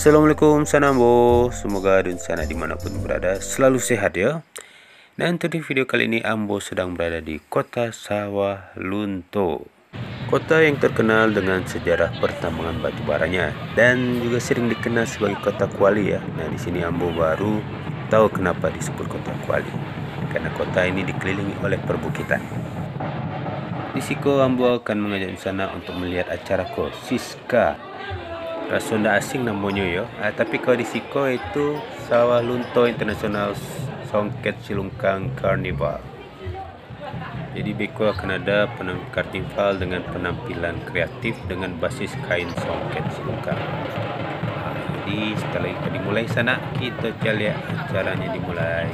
Assalamualaikum Sanambo, semoga di sana dimanapun berada selalu sehat ya. Dan untuk di video kali ini Ambo sedang berada di kota Sawah Lunto, kota yang terkenal dengan sejarah pertambangan batu baranya dan juga sering dikenal sebagai kota kuali ya. Nah di sini Ambo baru tahu kenapa disebut kota kuali, karena kota ini dikelilingi oleh perbukitan. Di Siko Ambo akan mengajak di sana untuk melihat acara Siska. Rasa ndak asing namanya ya, tapi kalau di Siko itu Sawah Lunto International Songket Silungkang Carnival. Jadi beko akan ada karnival dengan penampilan kreatif dengan basis kain songket silungkang. Jadi setelah itu dimulai sana, kita lihat acaranya dimulai.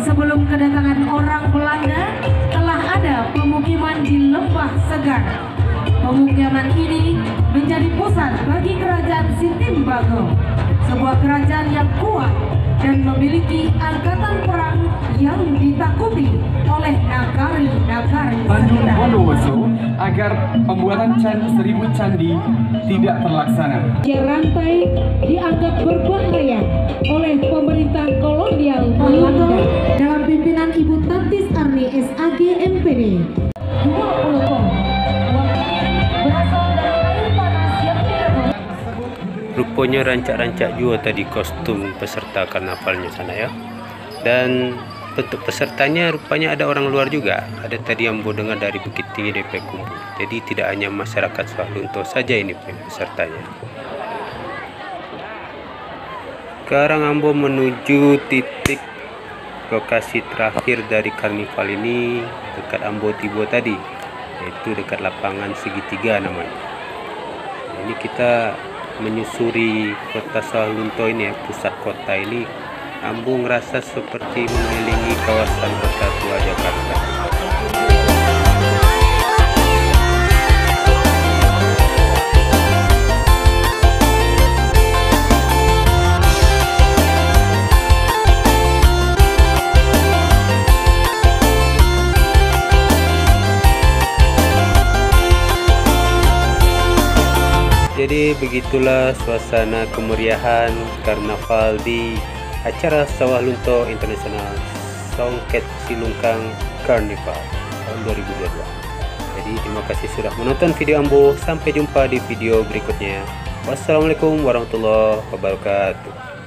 Sebelum kedatangan orang Belanda, telah ada pemukiman di Lembah Segar. Pemukiman ini menjadi pusat bagi kerajaan Sitimbago, sebuah kerajaan yang kuat dan memiliki angkatan perang yang ditakuti oleh nagari-nagari Bandung Bondowoso agar pembuatan 1000 candi tidak terlaksana. Rantai dianggap berbahaya oleh pemerintah kolonial Belanda dalam pimpinan Ibu Tatis Arni SAG MPD. 20 ton berasal dari air panas yang tidak. Rupanya rancak-rancak juga tadi kostum peserta karnavalnya sana ya. Dan bentuk pesertanya rupanya ada orang luar juga. Ada tadi yang dengar dari Bukit Tinggi DP Kumbu. Jadi tidak hanya masyarakat Sawah Lunto saja ini pesertanya. Sekarang Ambo menuju titik lokasi terakhir dari karnival ini dekat Ambo Tibo tadi, yaitu dekat lapangan segitiga namanya. Ini kita menyusuri kota Sawah Lunto ini ya, pusat kota ini. Ambo ngerasa seperti mengelilingi kawasan kota tua Jakarta. Jadi begitulah suasana kemeriahan karnaval di acara Sawah Lunto International Songket Silungkang Carnival tahun 2022. Jadi terima kasih sudah menonton video Ambo. Sampai jumpa di video berikutnya. Wassalamualaikum warahmatullahi wabarakatuh.